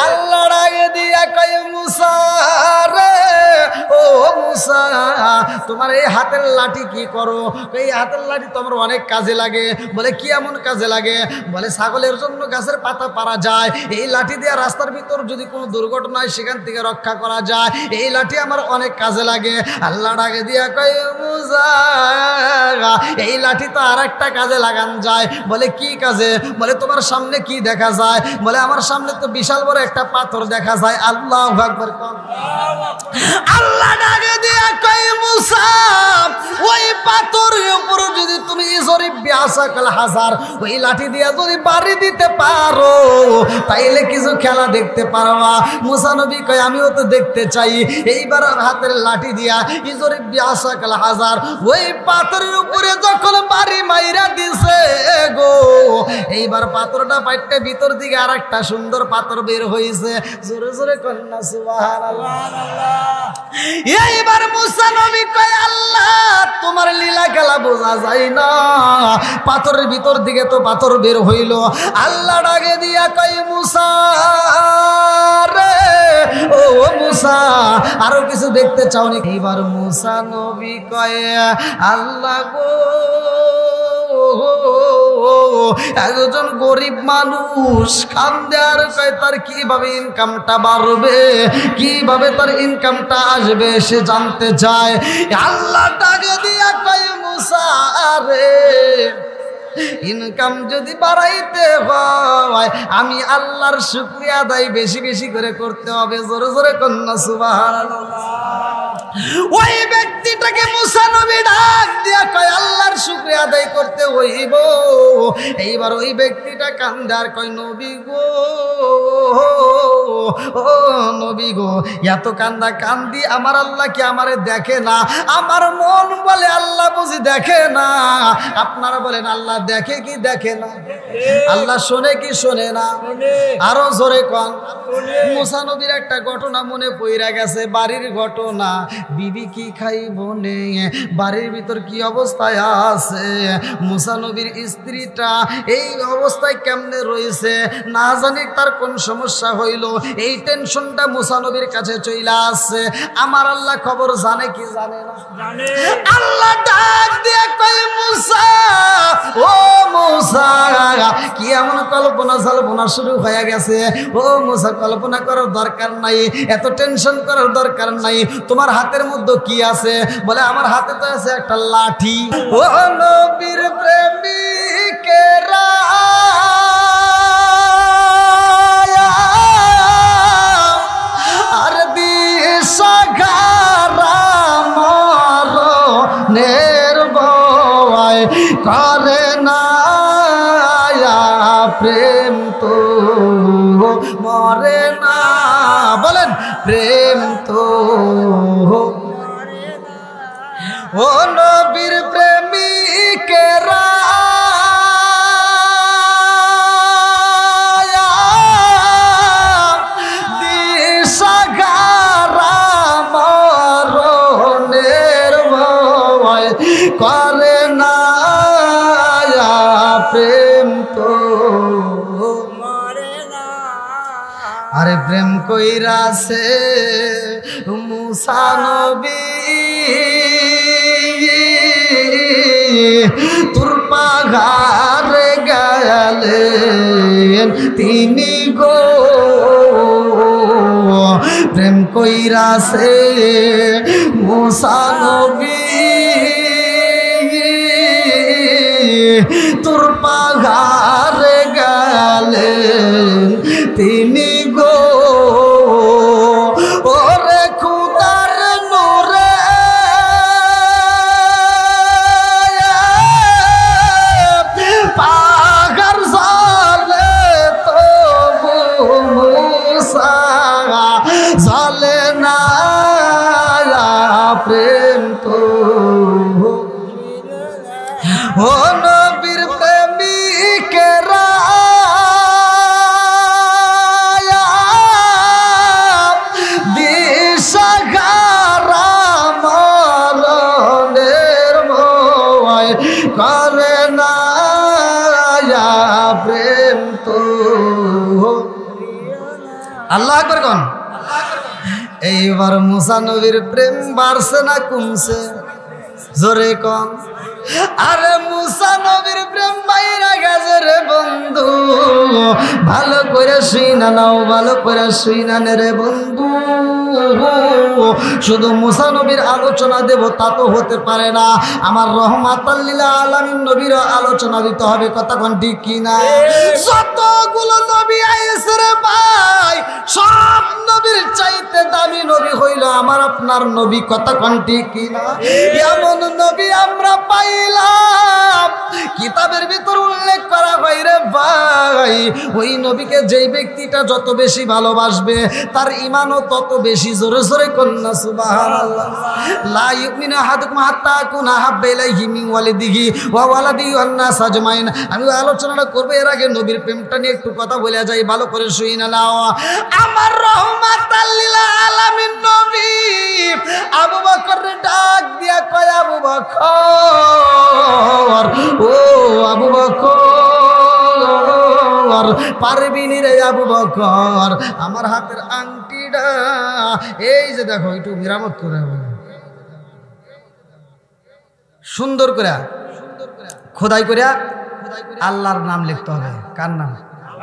আল্লাহ ডাকে দিয়া কয় মুসা রে, ও মুসা তোমার এই হাতের লাঠি কি করো? এই হাতের লাঠি তোমার অনেক কাজে লাগে। বলে কি এমন কাজে লাগে? বলে ছাগলের জন্য গাছের পাতা পারা যায়, এই লাঠি দিয়ে রাস্তার ভিতর যদি কোনো দুর্ঘটনা হয় সেখান থেকে রক্ষা করা যায়, এই লাঠি আমার অনেক কাজে লাগে। আল্লাহ ডাকে দিয়া কয় মুসা এই লাঠি তো আর একটা কাজে লাগান যায়। বলে কি কাজে? বলে তোমার সামনে কি দেখা যায়? বলে আমার সামনে তো বিশাল বড় একটা পাথর দেখা যায়। আল্লাহু আকবার। আল্লাহ ডাকে দিয়া কয় মুসা ওই পাথরের উপর যদি তুমি জরিব বিআসাকাল হাজার ওই লাঠি দিয়া যদি বাড়ি দিতে পারো তাইলে কিছু খেলা দেখতে পারবা। মুসা নবী কয় আমিও তো দেখতে চাই। এইবার হাতের লাঠি দিয়া জরিব বিআসাকাল হাজার ওই পাথরের উপরে যখন বাড়ি মাইরা দিছে গো, এইবার পাথরটা পাইটে ভিতর দিকে আর একটা সুন্দর পাথর বের হয়েছে। জোরে জোরে কন্যা সুবহানাল্লাহ। এইবার মুসা নবী কয় আল্লাহ তোমার লীলা খেলা বোঝা যায় না, পাথরের ভিতর দিকে তো পাথর বের হইল। আল্লাহ ডাকে দিয়া কয় মুসা রে, ও মুসা আরো কিছু দেখতে চাও নাকি? এইবার মুসা নবী কয় আল্লাহ গো একজন গরিব মানুষ কান্দে আর কয় তার কিভাবে ইনকামটা বাড়বে, কিভাবে তার ইনকামটা আসবে সে জানতে চায়। আল্লাহ ডাকে দিয়া কয় মুসা রে ইনকাম যদি বাড়াইতে হয় আমি আল্লাহর শুকরিয়া আদায় বেশি বেশি করে করতে হবে। জোরে জোরে কন্যা সুবহানাল্লাহ। ওই ব্যক্তিটাকে মুসা নবী ডাক দিয়া কয় আল্লাহর শুকরিয়া আদায় করতে হইব। এইবার ওই ব্যক্তিটা কান্দে আর কয় নবী গো, ও নবী গো এত কান্দা কান্দি আমার আল্লাহ কি আমারে দেখে না? আমার মন বলে আল্লাহ বুঝি দেখে না। আপনারা বলেন আল্লাহ দেখে কি দেখে না? আল্লাহ শোনে কি শোনে না? আরো জোরে কন। মুসা নবীর একটা ঘটনা মনে পইরা গেছে, বাড়ির ঘটনা। বিবি কি খাইব নে, বাড়ির ভিতর কি অবস্থায় আছে, মুসা নবীর স্ত্রীটা এই অবস্থায় কেমনে রয়েছে, না জানি তার কোন সমস্যা হইল, এই টেনশনটা মুসা নবীর কাছে চইলা আসছে। আমার আল্লাহ খবর জানে কি জানে না? আল্লাহ ডাক দিয়ে কয় মুসা, ও মুসা কি এমন কল্পনা জল্পনা শুরু হয়ে গেছে? ও মুসা কল্পনা করার দরকার নাই, এত টেনশন করার দরকার নাই। তোমার হাতের মধ্যে কি আছে? বলে আমার হাতে তো আছে একটা লাঠি। ও নবীর প্রেমিকেরা আর দিশাহারা মরণের ভয় করে না, প্রেম তো মরে না। বলেন প্রেম তো ও নবীর প্রেমিকেরা দিশাহারা মরণের ভয় করে না, প্রেম তো আরে প্রেম কইরাছে মুসা নবী তোর পাহাড়ে গেলেন তিনি গো, প্রেম কইরাছে মুসা নবী তোর পাহাড়ে গেলেন তিনি গো। ওরে খুদার নূরে পাহাড় জ্বলে তবু মুসা জ্বলে না, প্রেম তো ও নবীর প্রেমিকেরা আল্লাহু আকবার কোন। এইবার মুসা নবীর প্রেম বাড়ছে না কমছে? জোরে কোন। আরে মুসা নবীর প্রেম বাইরা গেছে রে বন্ধু, ভালো করে শুইনা নাও, ভালো করে শুইনা নে রে বন্ধু। শুধু মুসা নবীর আলোচনা দেব তা তো হতে পারে না, আমার রহমাতাল লিল আলামিন নবীর আলোচনা দিতে হবে। কথা কোন ঠিক কিনা? যতগুলো নবী আইছে রে ভাই, সব নবীর চাইতে দামি নবী হইল আমার আপনার নবী। কথা কোন ঠিক কিনা? এমন নবী আমরা পাইলাম, কিতাবের ভিতর উল্লেখ করা হয় রে ভাই, ওই নবীকে যেই ব্যক্তিটা যত বেশি ভালোবাসবে তার ঈমানও তত বেশি। জোরে জোরে কন্না সুবহানাল্লাহ। লা ইউমিনু আহাদুকুম হাত্তা আকুনা আহাব্বা ইলাইহি মিন ওয়ালিদিহি ওয়া ওয়ালাদিহি ওয়ান নাস আজমাইন। আমি আলোচনাটা করব, এর আগে নবীর প্রেমটা নিয়ে একটু কথা বলে যাই, ভালো করে শুইনা নাও। আমার রহমাতাল লিল আলামিন নবী আবু বকর ডাক দিয়া কয়, আবু বকর, ও আবু বকর, পারবি নি রে আবু বকর আমার হাতের আংটিটা এই যে দেখো, একটু মেরামত করে সুন্দর করে খোদাই করে আল্লাহর নাম লিখতে হবে। কার নাম?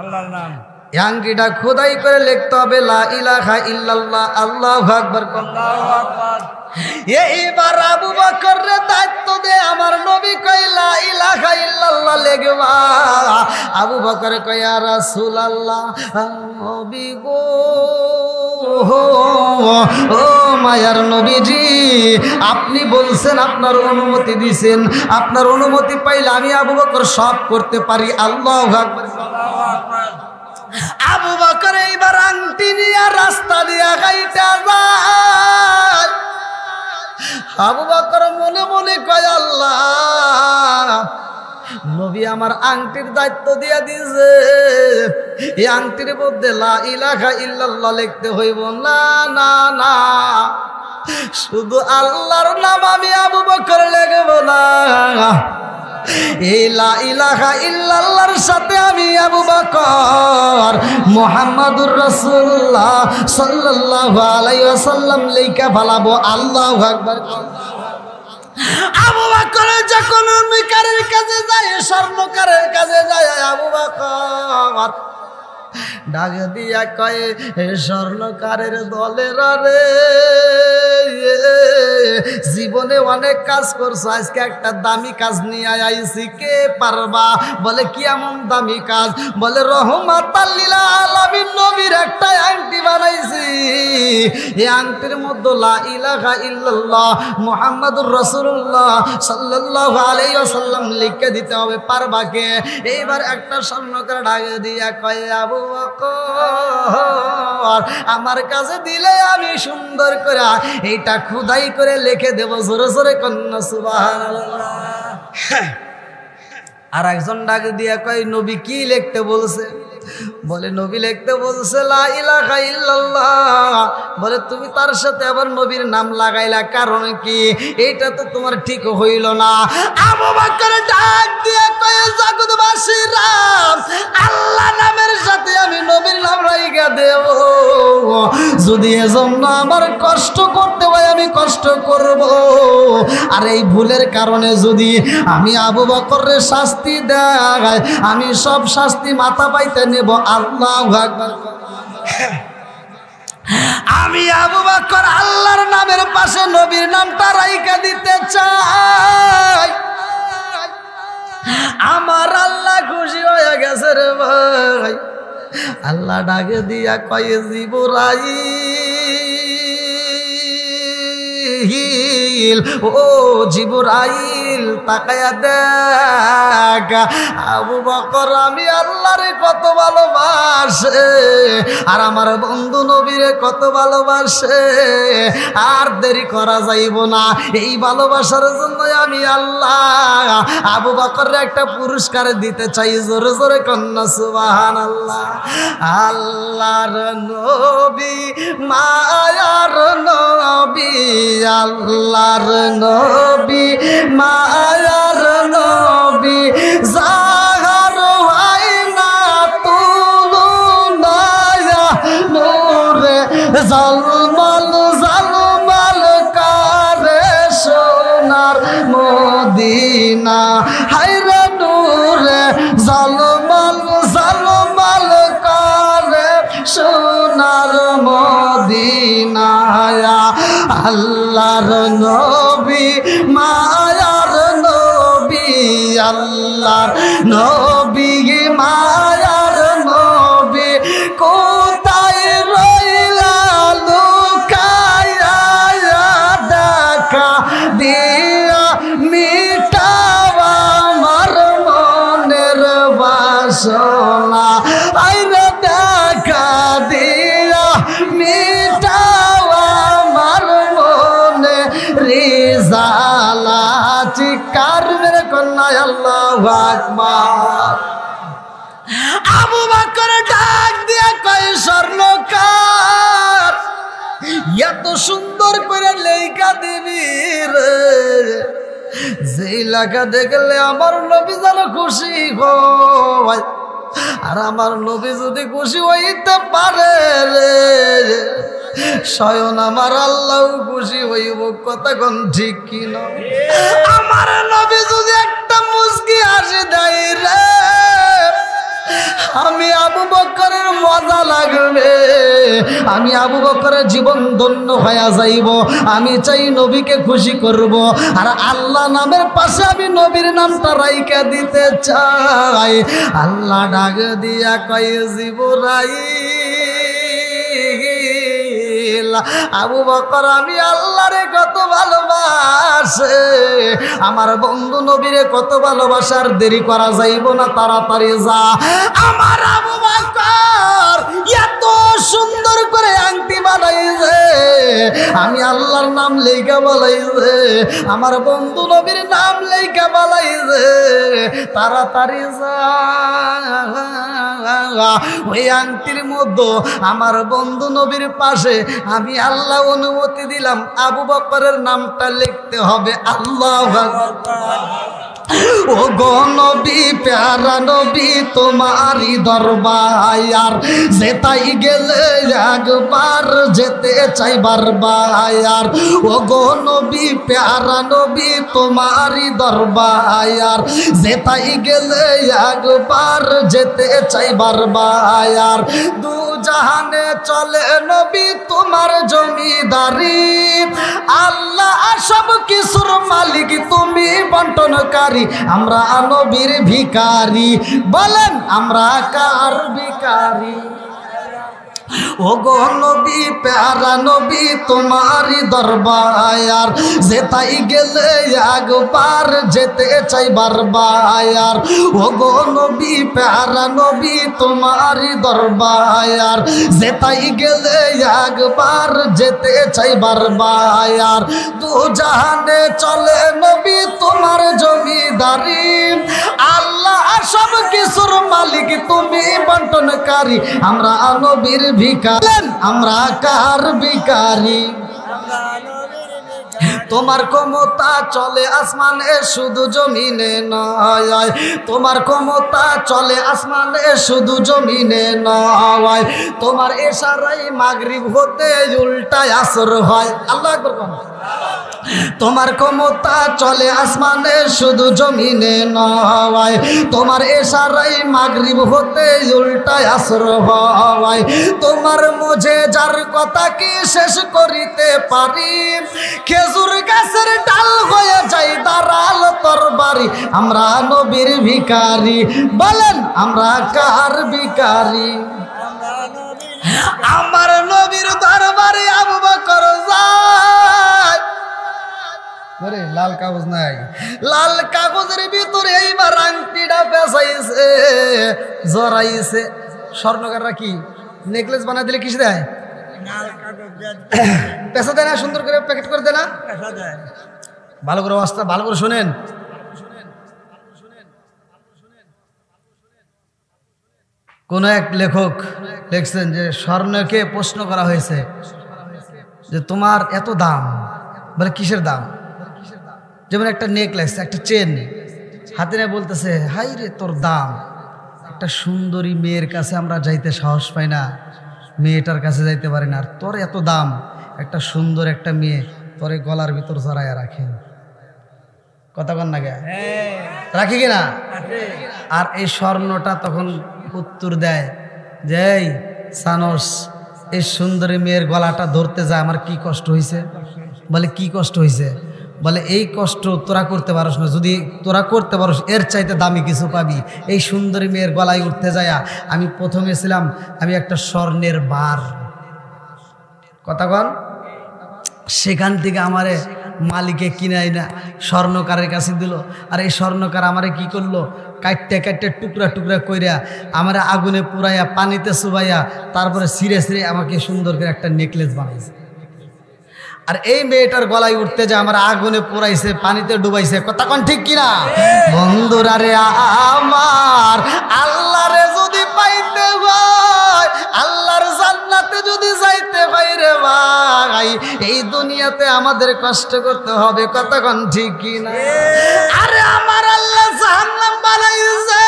আল্লাহর নাম। এই আংটিটা খোদাই করে লিখতে হবে লা ইলাহা ইল্লাল্লাহ, আল্লাহু আকবার, আল্লাহু আকবার। এইবার আবু বকরের দায়িত্ব দে আমার নবী কই লা ইলাহা ইল্লাল্লাহ লিখবা। আবু বকর কয়, ইয়া রাসূলুল্লাহ, নবী গো, ও মায়ার নবীজি, আপনি বলছেন, আপনার অনুমতি দিয়েছেন, আপনার অনুমতি পাইলে আমি আবু বকর সব করতে পারি। আল্লাহু আকবার, আল্লাহু আকবার। আবু বকর এইবার আংটি নিয়ে রাস্তা দিয়া গাইটা যায়। আবু বকর মনে মনে কয়, আল্লাহ, নবী আমার আংটির দায়িত্ব দিয়া দিয়েছে, এই আংটির মধ্যে লা ইলাহা ইল্লাল্লাহ লিখতে হইব না, না না, শুধু আল্লাহর নাম আমি আবু বকর লিখব না, এই লা ইলাহা ইল্লাল্লাহর সাথে আমি আবু বকর মুহাম্মাদুর রাসূলুল্লাহ সাল্লাল্লাহু আলাইহি ওয়াসাল্লাম লেখা ফেলাবো। আল্লাহু আকবার। আবু বকর যখন মিকারের কাছে যায়, স্বর্ণকারের কাছে যায়, আবু বকর ডাক দিয়া কয়, স্বর্ণকারের দলের রে, জীবনে অনেক কাজ করছো, আজকে একটা দামি কাজ নিয়ে আইছি, কে পারবা? বলে কি এমন দামি কাজ? বলে রহমাতাল লিল আলামিন নবীর একটা আংটি বানাইছি, এই আংটির মধ্যে লা ইলাহা ইল্লাল্লাহ মুহাম্মাদুর রাসূলুল্লাহ সাল্লাল্লাহু আলাইহি ওয়াসাল্লাম লিখে দিতে হবে, পারবা কে? এইবার একটা স্বর্ণকার ডাক দিয়া কয়, আবু বকর আমার কাছে দিলে আমি সুন্দর করে এইটা খোদাই করে লিখে দেব। জোরে জোরে কন্না সুবহানাল্লাহ। আর একজন ডাক দিয়া কয়, নবী কি লিখতে বলছে? বলে নবী লিখতে বলছে লা ইলাহা ইল্লাল্লাহ। বলে তুমি তার সাথে আবার নবীর নাম লাগাইলা, কারণ কি? এইটা তো তোমার ঠিক হইল না। আবু বকর ডাক দিয়া কয়, জগৎবাসীরা, আল্লাহ নামের সাথে আমি নবীর নাম রাইখা দেব, যদি এজন্য আমার কষ্ট করতে হয় আমি কষ্ট করব, আর এই ভুলের কারণে যদি আমি আবু বকরের শাস্তি দেয়, আমি সব শাস্তি মাথা পাইতে নেব। আল্লাহু আকবার। আমি আবু বকর আল্লাহর নামের পাশে নবীর নামটা রাইখা দিতে চাই। আমার আল্লাহ খুশি হয়ে গেছে রে ভাই। আল্লাহ ডাকে দিয়া কয়ে, জিবরাইল, ও জিবরাইল তাকায়া দেখ, আবু বকর আমি আল্লাহরে কত ভালোবাসে, আর আমার বন্ধু নবীরে কত ভালোবাসে। আর দেরি করা যাইব না, এই ভালোবাসার জন্য আমি আল্লাহ আবু বকরের একটা পুরস্কার দিতে চাই। জোরে জোরে কন্না সুবহানাল্লাহ। আল্লাহর নবী, মায়ার নবী, আল্লাহর নবী, মায়ার নবী, জাহার হয় না তুলনা, ঝলমল ঝলমল করে সোনার মদিনা হায়রে নূরে ঝলমল ঝলমল করে সোনার মদিনা আল্লাহর নবী মায়ার নবী আল্লাহর নবী মায়ার নবী কোথায় রইলা লুকায়া দেখা দিয়া মিটাওয়া আমার মনের বাসনা আইরে দেখা দিয়া মিটাওয়া আমার মনে রিজালা চিকার মেরে কন্যা আল্লাহু আকবার। আবু বকর ডাক দিয়া কয় স্বর্ণকার এত সুন্দর করে লেখা দিবি রে যে লেখা দেখলে আমার নবী যেন খুশি হয় আর আমার নবী যদি খুশি হইতে পারে রে স্বয়ং আমার আল্লাহ খুশি হইব কথা কোন ঠিক কিনা আমার নবী যদি একটা মুস্কি হাসি দেয় রে আমি আবু বকরের মজা লাগবে আমি আবু বকরের জীবন ধন্য হয়ে যাইব আমি চাই নবীকে খুশি করব আর আল্লাহ নামের পাশে আমি নবীর নামটা রাইখা দিতে চাই আল্লাহ ডাক দিয়া কয় জিবরাইল আবু বকর আমি আল্লাহরে কত ভালোবাসে আমার বন্ধু নবীরে কত ভালোবাসার দেরি করা যাইব না তাড়াতাড়ি যা আমার আবু বকর এত সুন্দর করে আংটি বানাইছে আমি আল্লাহর নাম লেখা বলাইছে আমার বন্ধু নবীর নাম লেখা বলাইছে তাড়াতাড়ি যা ওই আংটির মধ্যে আমার বন্ধু নবীর পাশে আমি আল্লাহ অনুমতি দিলাম আবু বকরের নামটা লিখতে হবে আল্লাহু আকবার। ও গো নবী প্যারা নবী তোমারই দরবার যেতাই গেলে একবার যেতে চাই বারবার ও গো নবী প্যারা নবী তোমারই দরবার যেতাই গেলে একবার যেতে চাই বারবার দু জাহানে চলে নবী তোমার জমিদারি আল্লাহ সব কিছুর মালিক তুমি বন্টনকারী আমরা নবীর ভিখারি বলেন আমরা কার ভিখারি ও গো নবী প্যারা নবী তোমারই দরবার যেতাই গেলে একবার যেতে চাই বারবার ও গো নবী প্যারা নবী তোমারই দরবার যেতাই গেলে একবার যেতে চাই বারবার দু জাহানে চলে নবী তোমার জমিদারি আল্লাহ সব কিছুর মালিক তুমি বন্টনকারী আমরা নবীর ভিখারি আমরা কার ভিখারি তোমার ক্ষমতা চলে আসমানে শুধু জমিনে নয় তোমার ক্ষমতা চলে আসমানে শুধু জমিনে নয় তোমার ইশারায় মাগরিব হতে উল্টায় আসর হয় আল্লাহু আকবার তোমার ক্ষমতা চলে আসমানে শুধু জমিনে নয় তোমার ইশারায় মাগরিব হতে উল্টায় আসর হয় তোমার মুঝে যার কথা কি শেষ করিতে পারি খেজুর গাছের ডাল হয়ে যাই দাঁড়াল তরবারি আমরা নবীর ভিখারি বলেন আমরা কার ভিখারি আমার নবীর দরবারে আবু বকর যায় আরে লাল কাগজ নাই লাল কাগজের ভিতরে এইবার আংটিটা পেঁচাইছে জড়াইছে স্বর্ণকাররা কি নেকলেস বানাই দিলে কিস দেয় পেঁচা দেয় না সুন্দর করে প্যাকেট করে দেয় না ভালো করে অবস্থা ভালো করে শোনেন কোন এক লেখক লিখছেন যে স্বর্ণকে প্রশ্ন করা হয়েছে যে তোমার এত দাম বলে কিসের দাম যেমন একটা নেকলেস একটা চেন হাতে নিয়ে বলতেছে হাই রে তোর দাম একটা সুন্দরী মেয়ের কাছে আমরা যাইতে সাহস পাই না মেয়েটার কাছে যাইতে পারি না, আর তোর এত দাম, একটা সুন্দর একটা মেয়ে তোরে গলার ভিতর জড়াইয়া রাখেন, কথা কন না গে, রাখি কিনা? আর এই স্বর্ণটা তখন উত্তর দেয় যে এই সানস, এই সুন্দরী মেয়ের গলাটা ধরতে যায় আমার কি কষ্ট হয়েছে। বলে কি কষ্ট হয়েছে? বলে এই কষ্ট তোরা করতে পারস না, যদি তোরা করতে পারস এর চাইতে দামি কিছু পাবি। এই সুন্দরী মেয়ের গলায় উঠতে যায় আমি প্রথমে ছিলাম আমি একটা স্বর্ণের বার, কথা কন, সেখান থেকে আমারে মালিকে কিনাই না স্বর্ণকারের কাছে দিল। আর এই স্বর্ণকার আমারে কি করলো, কাটতে কাটতে টুকরা টুকরা কইরা আমারে আগুনে পুরাইয়া পানিতে চুবাইয়া তারপরে ছিঁড়ে ছিঁড়ে আমাকে সুন্দর করে একটা নেকলেস বানাইছে। আর এই মেয়েটার গলায় উঠতে যে আমার আগুনে পোড়াইছে, পানিতে ডুবাইছে, কথা কোন ঠিক কিনা? বন্ধুরা রে আমার, আল্লাহরে যদি পাইতে হয়, আল্লাহর জান্নাতে যদি যাইতে হয় রে ভাই, এই দুনিয়াতে আমাদের কষ্ট করতে হবে, কথা কোন ঠিক কিনা? আরে আমার আল্লাহ জাহান্নাম বানাইছে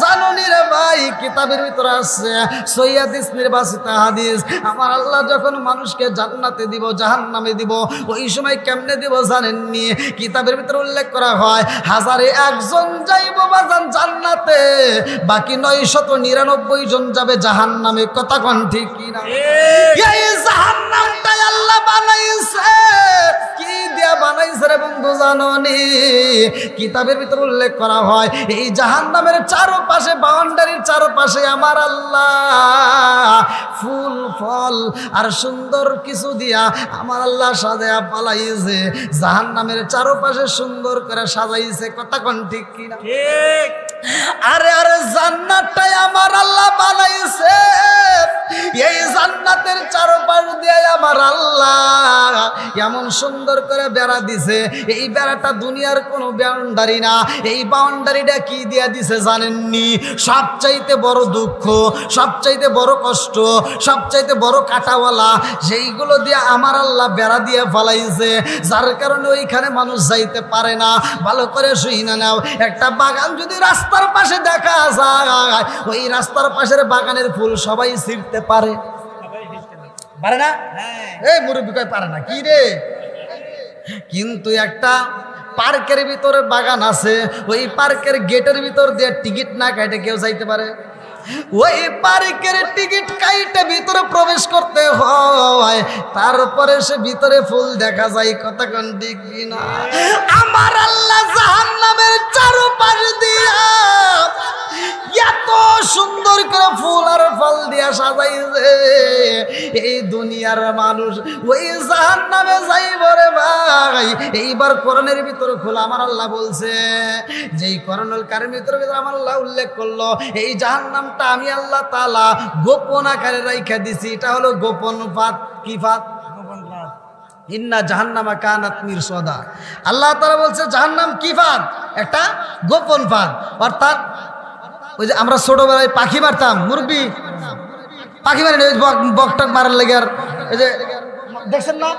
জানুনি রে ভাই, কিতাবের ভিতরে আছে সহিহ নির্বাচিত হাদিস, আমার আল্লাহ যখন মানুষকে জান্নাতে দিব জাহান্নামে দিব, ওই সময় কেমনে দিব জানেননি? কিতাবের ভিতরে উল্লেখ করা হয় 1001 জন যাইব বাজান জান্নাতে, বাকি 999 জন যাবে জাহান্নামে, কথা কোন ঠিক কিনা? এই জাহান্নামটাই আল্লাহ বানাইছে, কি দিয়া বানাইছে রে বন্ধু জানোনি? কিতাবের ভিতরে উল্লেখ করা হয় এই জাহান্নামের চারপাশে, বাউন্ডারির চারপাশে আমার আল্লাহ ফুল ফল আর সুন্দর কিছু দিয়া আমার আল্লাহ সাজায়া পালাইছে, জাহান্নামের চারপাশে সুন্দর করে সাজাইছে, কথা কোন ঠিক কিনা? ঠিক। আরে আরে জান্নাতটাই আমার আল্লাহ বানাইছে, এই জান্নাতের চারপাশ দিয়ে আমার আল্লাহ এমন সুন্দর করে বেড়া দিছে, এই বেড়াটা দুনিয়ার কোনো বাউন্ডারি না, এই বাউন্ডারিটা কি দিয়া দিছে জানেননি? সবচাইতে বড় দুঃখ, সবচাইতে বড় কষ্ট, সবচাইতে বড় কাটাওয়ালা, সেইগুলো দিয়ে আমার আল্লাহ বেড়া দিয়ে ফেলাইছে, যার কারণে ওইখানে মানুষ যাইতে পারে না। ভালো করে শুই না নাও, একটা বাগান যদি রাস্তার পাশে দেখা যায়, ওই রাস্তার পাশের বাগানের ফুল সবাই ছিঁড়তে পারে, পারে না? এই মুরব্বি কয় পারে না, কি রে? কিন্তু একটা পার্কের ভিতরে বাগান আছে, ওই পার্কের গেটের ভিতর দিয়ে টিকিট না কাটে কেউ যাইতে পারে? ওই পার্কের টিকিট কাইটে ভিতরে প্রবেশ করতে হয়, তারপরে সে ভিতরে ফুল দেখা যায়, কথা কোন ঠিক কিনা? আমার আল্লাহ জাহান্নামের চারপাশ দিয়া এত সুন্দর করে ফুল আর ফল দিয়া সাজাইছে, এই দুনিয়ার মানুষ ওই জাহান্নামে যাইব রে ভাই। এইবার কোরআনের ভিতরে খোলা আমার আল্লাহ বলছে, যেই কোরআনুল কারীমের ভিতরে আমার আল্লাহ উল্লেখ করলো এই জাহান্নামটা আমি আল্লাহ তাআলা গোপন আকারে রাইখা দিছি, এটা হলো গোপন ফাঁদ। কি ফাঁদ? ইন্না জাহান্নামা কানাত মিরসাদা। আল্লাহ তাআলা বলছে জাহান্নাম কি ফাঁদ? একটা গোপন ফাঁদ। অর্থাৎ ওই যে আমরা ছোটবেলায় পাখি মারতাম, মুরব্বি পাখি মারি না, বকটক মারার লেগে, আর এই যে দেখছেন না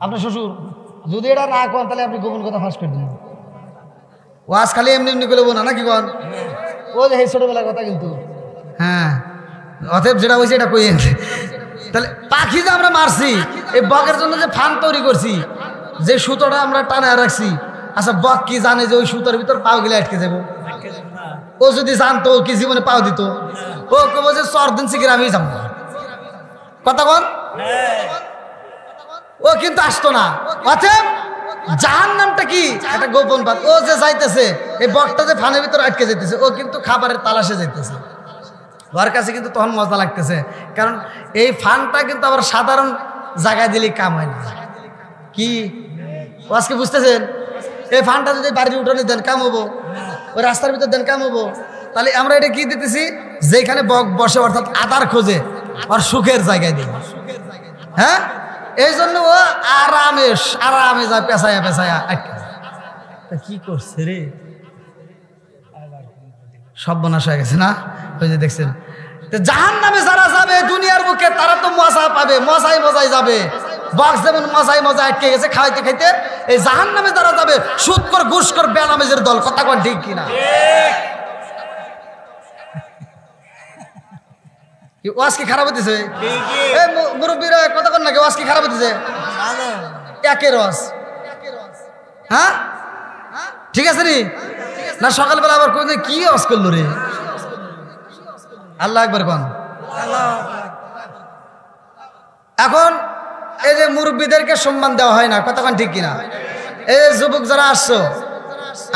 আপনার শ্বশুর, যদি এটা না করেন তাহলে আপনি গোপন কথা ফাঁস করে দিন। ওয়াজ খালি এমনি এমনি করে বলবো না, কি কন? ও যে এই ছোটবেলার কথা কিন্তু, হ্যাঁ, অতএব যেটা হয়েছে এটা কই। তাহলে পাখি যে আমরা মারছি, এই বকের জন্য যে ফান তৈরি করছি, যে সুতোটা আমরা টানায় রাখছি, আচ্ছা বক কি জানে যে ওই সুতোর ভিতর পাও গেলে আটকে যাবো? ও যদি জানতো ও কি জীবনে পাও দিত? ও কব যে 4 দিন শিখে আমি যাবো, কথা কন? ও কিন্তু আসতো না। অতএব জাহান্নামটা কি? একটা গোপন ফাঁদ। ও যে যাইতেছে, এই বকটা যে ফানের ভিতরে আটকে যাইতেছে, ও কিন্তু খাবারের তালাশে যাইতেছে, ওর কাছে কিন্তু তখন মজা লাগতেছে, কারণ এই ফানটা কিন্তু আবার সাধারণ জায়গায় দিলে কাম হয় না। কি আজকে বুঝতেছেন? এই ফানটা যদি বাড়ির উঠোনে দেন কাম হবো, ওই রাস্তার ভিতর দেন কাম হবো, তাহলে আমরা এটা কি দিতেছি? যেখানে বক বসে, অর্থাৎ আদার খোঁজে, আর সুখের জায়গায় দিই। হ্যাঁ, এই জন্য ও আরামে আরামে যায়, পেঁচায়া পেঁচায়া কি করছে রে, সর্বনাশ হয়ে গেছে না? ওই যে দেখছেন, জাহান্নামে যারা যাবে দুনিয়ার বুকে, তারা তো মজা পাবে, মজায় মজায় যাবে। বক্স যেমন মজায় মজায় আটকে গেছে খাইতে খাইতে, এই জাহান্নামে যারা যাবে সুদখোর ঘুষখোর বেনামেজের দল, কথা কোন ঠিক কিনা? কি ওয়াজ কি খারাপ হতেছে? এই মুরব্বীরা কথা কন নাকি ওয়াজ কি খারাপ হতেছে? একের ওয়াজ, হ্যাঁ ঠিক আছে নি না? সকালবেলা আবার কোন কি ওয়াজ করলো রে? আল্লাহ একবার কন। এখন এই যে মুরব্বীদেরকে সম্মান দেওয়া হয় না, কতক্ষণ ঠিক কিনা? এই যে যুবক যারা আসছো,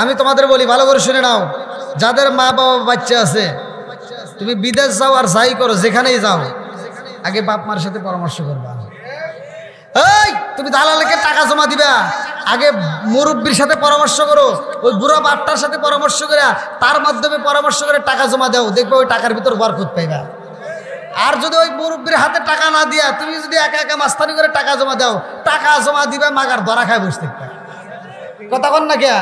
আমি তোমাদের বলি ভালো করে শুনে নাও, যাদের মা বাবা বাচ্চা আছে, তুমি বিদেশ যাও আর যাই করো, যেখানেই যাও, আগে বাপ মার সাথে পরামর্শ করবা। এই তুমি দালালকে টাকা জমা দিবা, আগে মুরব্বীর সাথে পরামর্শ করো, ওই বুড়া বাপটার সাথে পরামর্শ করে, তার মাধ্যমে পরামর্শ করে টাকা জমা দাও, দেখবে ওই টাকার ভিতর বরকত পাইবা। আর যদি ওই মুরব্বীর হাতে টাকা না দিয়া তুমি যদি একা একা মাস্তানি করে টাকা জমা দাও, টাকা জমা দিবে মাগার ধরা খায় বসে থাকবে। কথা কন না কে?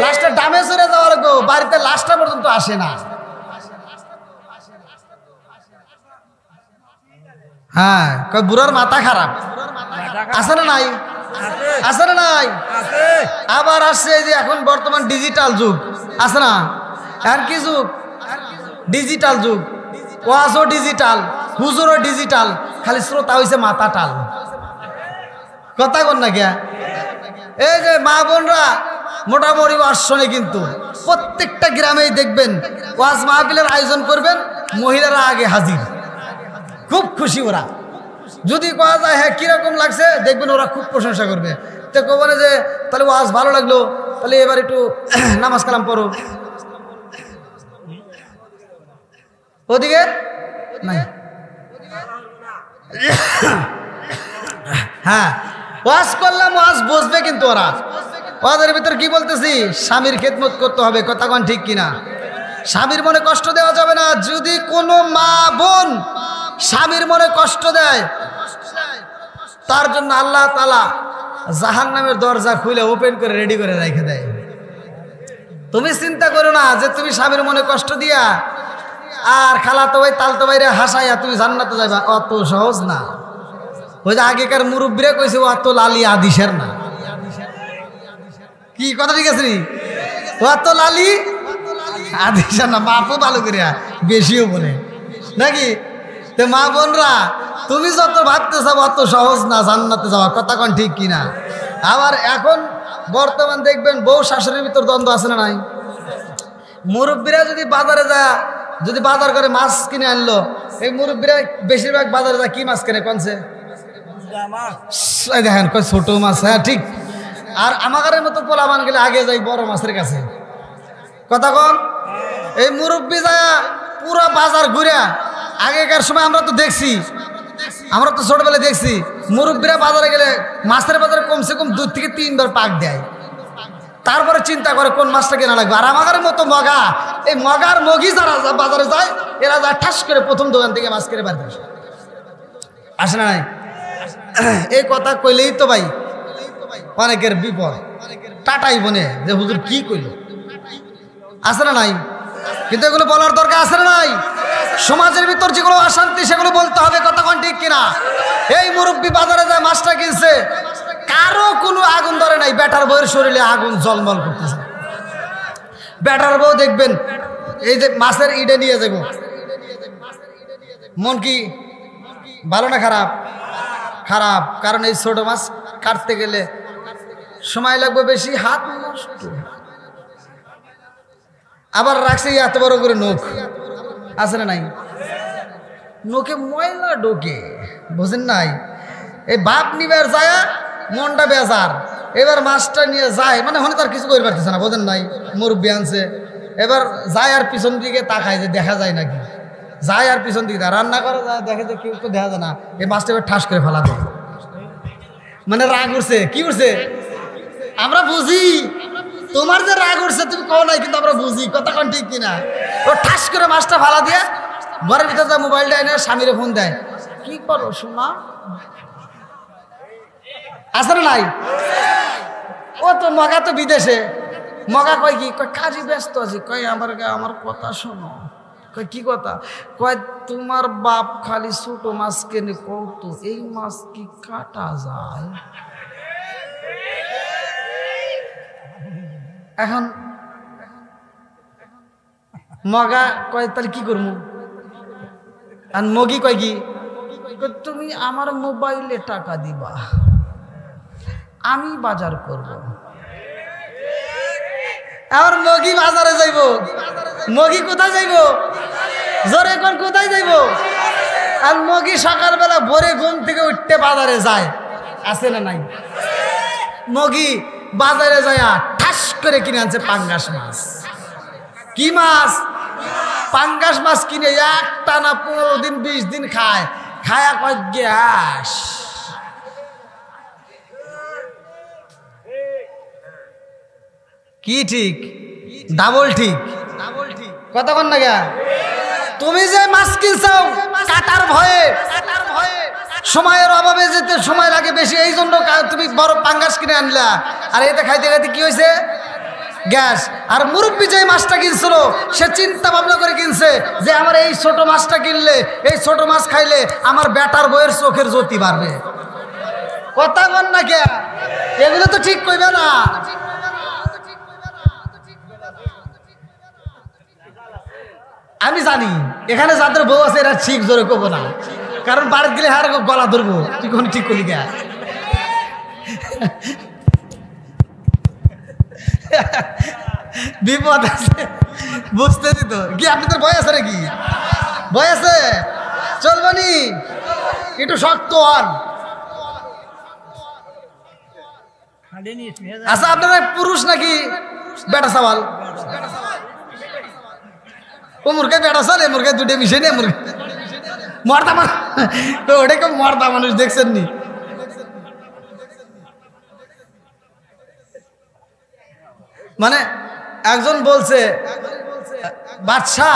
লাস্টে ডামে চলে যাওয়া লাগবে, বাড়িতে লাস্টটা পর্যন্ত আসে না। হ্যাঁ, বুড়ার মাথা খারাপ আছে না নাই? আছে না নাই? আবার আসছে যে এখন বর্তমান ডিজিটাল যুগ, আছে না? আর কি যুগ? ডিজিটাল যুগ। ওয়াজও ডিজিটাল, হুজুরও ডিজিটাল, খালি শ্রোতা হয়েছে মাথা টাল। কথা কন না কে? এই যে মা বোনরা মোটামুটি ওয়াজ শোনে, কিন্তু প্রত্যেকটা গ্রামেই দেখবেন ওয়াজ মাহফিলের আয়োজন করবেন, মহিলারা আগে হাজির, খুব খুশি ওরা। যদি কোয়া যায় হ্যাঁ কিরকম লাগছে, দেখবেন ওরা খুব প্রশংসা করবে। তো বলে যে তাহলে ওয়াজ ভালো লাগলো, তাহলে এবার একটু নামাজ কালাম পড়ো। ওদিকে নাই। হ্যাঁ, ওয়াজ করলাম, ওয়াজ বসবে, কিন্তু ওরা ওয়াজের ভিতর কি বলতেছি? স্বামীর খেদমত করতে হবে। কথা কন ঠিক কিনা? স্বামীর মনে কষ্ট দেওয়া যাবে না। যদি কোনো মা বোন স্বামীর মনে কষ্ট দেয়, তার জন্য আল্লাহ তাআলা জাহান্নামের দরজা খুলে ওপেন করে রেডি করে রেখে দেয়। তুমি চিন্তা করো না যে তুমি স্বামীর মনে কষ্ট দিয়া আর খালাতো ভাই তালতো ভাইরে হাসাইয়া তুমি জান্নাতে যাইবা, অত সহজ না। ওই যে আগেকার মুরব্বীরা কইছে অত লালি আদিশের না। কি কথা ঠিক আছে? অত লালি আদিশের না, মাপও ভালো করিয়া বেশিও বলে নাকি? তো মা বোনরা, তুমি যত ভাবতে চাও অত সহজ না জান্নাতে যাওয়া। কথা কন ঠিক কিনা? আবার এখন বর্তমান দেখবেন বউ শাশুড়ির ভিতর দ্বন্দ্ব আছে না নাই? মুরব্বীরা যদি বাজারে যায়, যদি বাজার করে মাছ কিনে আনলো, এই মুরব্বীরা বেশিরভাগ বাজারে যায় কি মাছ কিনে? কনছে দেখেন কয় ছোট মাছ। হ্যাঁ ঠিক। আর আমাদের মতো পোলামান গেলে আগে যাই বড় মাছের কাছে। কথা কন। এই মুরব্বী যায় পুরো বাজার ঘুরে, আগেকার সময় আমরা তো দেখছি, আমরা তো ছোটবেলায় দেখছি মুরব্বীরা বাজারে গেলে মাছের বাজারে কমসে কম 2 থেকে 3 বার পাক দেয়, তারপরে চিন্তা করে কোন মাছটা কেনা লাগবে। আর আমাদের মতো মগা, এই মগার মগি যারা বাজারে যায়, এরা যায় ঠাস করে প্রথম দোকান থেকে মাছ কিনে বাড়িতে আসে না নাই? এই কথা কইলেই তো ভাই অনেকের বিপদ, টাটাই বনে যে হুজুর কি কইল, আছে না নাই? কিন্তু এগুলো বলার দরকার আছে না নাই? সমাজের ভিতর যেগুলো অশান্তি সেগুলো বলতে হবে। কতক্ষণ ঠিক কিনা? এই মুরব্বী বাজারে যায় মাছটা কিনছে, কারো কোনো আগুন ধরে নাই, বেটার বউয়ের শরীরে আগুন জলমল করতেছে। বেটার বউ দেখবেন এই যে মাছের ইডে নিয়ে যাবো, মন কি ভালো না খারাপ? খারাপ। কারণ এই ছোট মাছ কাটতে গেলে সময় লাগবে বেশি, হাত নষ্ট। আবার রাখছে এত বড় করে নখ, আছে না নাই? নখে ময়লা ঢোকে, বুঝেন নাই? এই বাপ নিবার যায় মনটা বেজার, এবার মাছটা নিয়ে যায়, মানে হনে তার কিছু করে পারতেছে না, বোঝেন নাই? মুরব্বী আনছে, এবার যায় আর পিছন দিকে তাকায় যে দেখা যায় নাকি, যায় আর পিছন দিকে রান্না করা যায়, দেখে যে কেউ তো দেখা যায় না, এই মাছটা এবার ঠাস করে ফেলা দেয়। মানে রাগ উঠছে, কি উঠছে আমরা বুঝি, তোমার যে রাগ উঠছে তুমি কও নাই, কিন্তু আমরা বুঝি। কতক্ষণ ঠিক কিনা? ও ঠাস করে মাছটা ফালা দিয়ে ঘরের ভিতরে যা মোবাইলটা এনে স্বামীরে ফোন দেয়, কি করো শোনা, আছে না নাই? ও তো মগা তো বিদেশে, মগা কয় কি, কয় কাজে ব্যস্ত আছি, কয় আমার কথা শোনো। কয় কি কথা? কয় তোমার বাপ খালি ছোট মাছ কেনে, কত এই মাছ কি কাটা যায়? এখন মগা কয় তাহলে কি করবো? আর মগি কয় কি, তুমি আমার মোবাইলে টাকা দিবা, আমি বাজার করব। আর মগি বাজারে যাইব, মগি কোথায় যাইব, জোরে কোন কোথায় যাইব? আর মগি সকালবেলা ভোরে ঘুম থেকে উঠতে বাজারে যায়, আছে না নাই? মগি বাজারে যায় ঠাস করে কিনে আনছে পাঙ্গাস মাছ। কি মাছ? পাঙ্গাস মাছ কিনে একটা না 15 দিন 20 দিন খায়, খায়া কয় গ্যাস। কি ঠিক? ডাবল ঠিক, কথা বল না গা। তুমি যে মাছ কিনছাও কাটার ভয়ে, সময়ের অভাবে যেতে সময় লাগে বেশি, এই জন্য তুমি বড় পাঙ্গাস কিনে আনলা। আর এটা খাইতে খাইতে কি হয়েছে? গ্যাস। আর মুরব্বী যে মাছটা কিনছিল সে চিন্তা ভাবনা করে কিনছে যে আমার এই ছোট মাছটা কিনলে, এই ছোট মাছ খাইলে আমার বেটার বইয়ের চোখের জ্যোতি বাড়বে। কথা বল না কে? এগুলো তো ঠিক কইবে না। আমি জানি এখানে যাদের বউ আছে এরা ঠিক জোরে কব না, কারণ বাড়িতে গেলে হার গলা ধরবো। তুই কোন ঠিক করলি কে? বিপদ আছে, বুঝতেছি তো। কি আপনাদের ভয় আছে নাকি? ভয় আছে? চলবনি একটু শক্ত হন। আচ্ছা, আপনারা পুরুষ নাকি বেটা সওয়াল? ও মুরগে বেটা সাল, মুরগে দুটো মিশে নেই, মুরগে মর্দা মানুষ, ওটা কেউ মর্দা মানুষ দেখছেন নি? মানে একজন বলছে বাদশা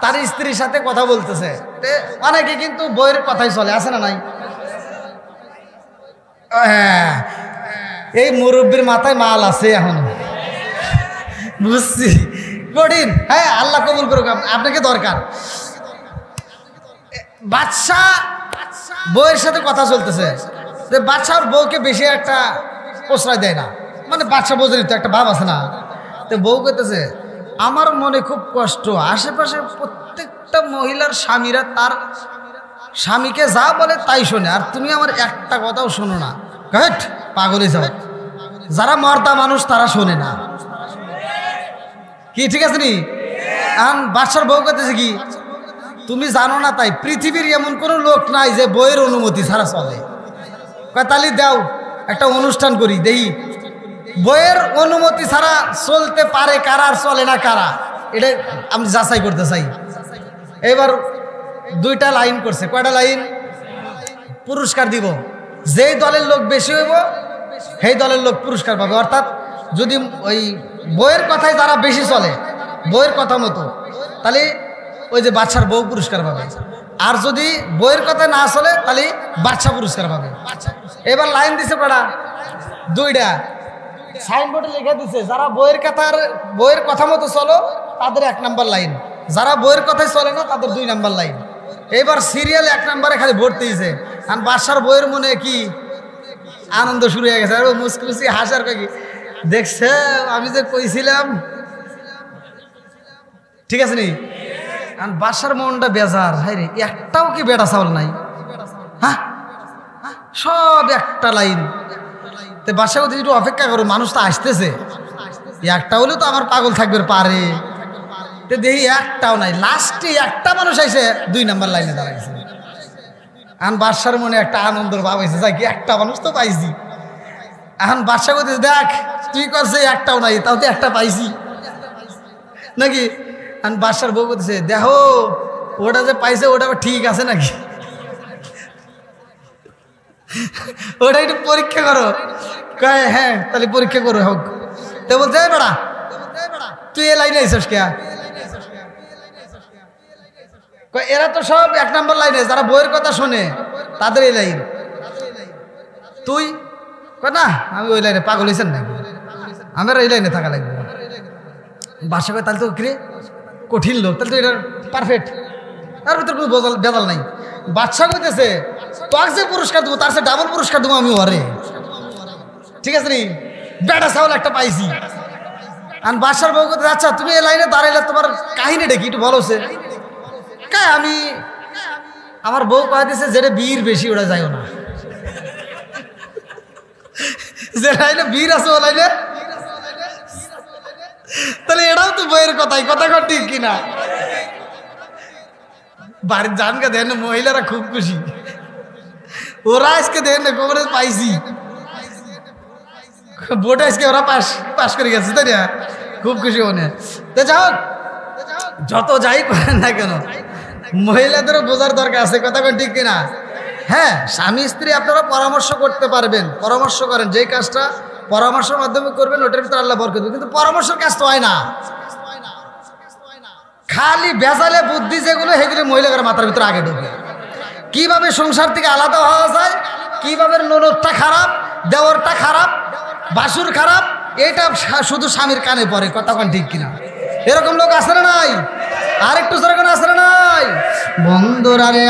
তার স্ত্রীর সাথে কথা বলতেছে, অনেকে কিন্তু বইয়ের কথাই চলে, আছে না নাই? হ্যাঁ, এই মুরব্বীর মাথায় মাল আছে এখন, বুঝছি। কঠিন, হ্যাঁ, আল্লাহ কবুল করুক, আপনাকে দরকার। বাদশা বউয়ের সাথে কথা চলতেছে, বাদশার বউকে বেশি একটা প্রশ্রয় দেয় না, মানে বাদশা বোঝেনি তো, একটা ভাব আছে না। তো বউ কইতেছে আমার মনে খুব কষ্ট, আশেপাশে প্রত্যেকটা মহিলার স্বামীরা তার স্বামীকে যা বলে তাই শোনে, আর তুমি আমার একটা কথাও শোনো না। পাগল হিসাব, যারা মর্দা মানুষ তারা শোনে না। কি ঠিক আছে নি? এখন বাদশার বউ কইতেছে কি, তুমি জানো না তাই পৃথিবীর এমন কোনো লোক নাই যে বইয়ের অনুমতি ছাড়া চলে। তাহলে দাও একটা অনুষ্ঠান করি, দেখি বইয়ের অনুমতি ছাড়া চলতে পারে কারা আর চলে না কারা, এটা আমি যাচাই করতে চাই। এবার 2টা লাইন করছে। কয়টা লাইন? পুরস্কার দিব, যেই দলের লোক বেশি হইব সেই দলের লোক পুরস্কার পাবে। অর্থাৎ যদি ওই বইয়ের কথায় যারা বেশি চলে, বইয়ের কথা মতো, তাহলে ওই যে বাদশার বউ পুরস্কার পাবে। আর যদি বইয়ের কথা না চলে তাহলে বাদশা পুরস্কার পাবে। এবার লাইন দিছে কটা? 2টা। সাইনবোর্ডে লিখে দিছে যারা বইয়ের কথা মতো চলো তাদের 1 নাম্বার লাইন, যারা বইয়ের কথায় চলে না তাদের 2 নাম্বার লাইন। এবার সিরিয়াল 1 নাম্বারে খালি ভর্তি হয়েছে। আর বাদশার বইয়ের মনে কি আনন্দ শুরু হয়ে গেছে, আর মুসকুসি হাসার কি দেখছে, আমি যে কইছিলাম, ঠিক আছে নি? আর বাদশার মনটা বেজার, হাই রে, একটাও কি বেটা চাউল নাই? হ্যাঁ, সব একটা লাইন। তো বাদশা কোথায় একটু অপেক্ষা করো, মানুষ তো আসতেছে, একটা হলেও তো আমার পাগল থাকবে পারে। তো দেখি একটাও নাই, লাস্টে একটা মানুষ আইসে 2 নাম্বার লাইনে দাঁড়াইছে। এখন বাদশার মনে একটা আনন্দের ভাব হয়েছে, যাই কি একটা মানুষ তো পাইছি। এখন বাদশা কোথায় দেখ তুই করছে একটাও নাই, তাও তো একটা পাইছি নাকি? এখন বাদশার বউ করতেছে দেখো ওটা যে পাইছে ওটা ঠিক আছে নাকি, ওটা একটু পরীক্ষা করো। কয় হ্যাঁ, তাহলে পরীক্ষা করো হোক। তো বলছে বেড়া তুই এ লাইনে আইসস কে? এরা তো সব 1 নাম্বার লাইনে, যারা বইয়ের কথা শোনে তাদের এই লাইন। তুই না, আমি ওই লাইনে পাগল হয়েছেন নাকি, আমার এই লাইনে থাকা লাগবে। বাসা করে তাহলে তো কিরে কঠিন লোক, তাহলে তো এটা পারফেক্ট, তার ভিতরে কোনো বেদাল নাই। বাদশা কইতেছে তোকে যে পুরস্কার দেবো তার সে ডাবল পুরস্কার দেবো আমি ওরে, ঠিক আছে নি? বেটা চাউল একটা পাইছি। আর বাদশার বউ করতে আচ্ছা তুমি এই লাইনে দাঁড়াইলে তোমার কাহিনীটা কি একটু বলো। সে আমি আমার বউ কয়ে দিছে যেটা বীর বেশি ওরা যাইও না, যে লাইনে বীর আছে ও লাইনে। তাহলে এটাও তো বইয়ের কথাই, কথা কর ঠিক কিনা? বাড়ির জানকে দেন মহিলারা খুব খুশি, ওরা আজকে দেন না কবরে পাইছি, বোর্ডে আজকে ওরা পাস করে গেছে, তাই না? খুব খুশি মনে। তো যাও, যত যাই করেন না কেন মহিলাদেরও বোঝার দরকার আছে, কথা কন ঠিক কিনা? হ্যাঁ, স্বামী স্ত্রী আপনারা পরামর্শ করতে পারবেন, পরামর্শ করেন, যেই কাজটা পরামর্শের মাধ্যমে করবেন ওটার ভিতরে আল্লাহ বরকত দেবে। কিন্তু পরামর্শের কাজ তো হয় না, খালি বেজালে বুদ্ধি যেগুলো সেগুলো মহিলাদের মাথার ভিতরে আগে ঢোকে। কিভাবে সংসার থেকে আলাদা হওয়া যায়, কিভাবে ননদটা খারাপ, দেওরটা খারাপ, বাসুর খারাপ, এটা শুধু স্বামীর কানে পড়ে, কথা কন ঠিক কিনা? এরকম লোক আছে না নাই? আর একটু যেরকম আছে না নাই? বন্ধুরা রে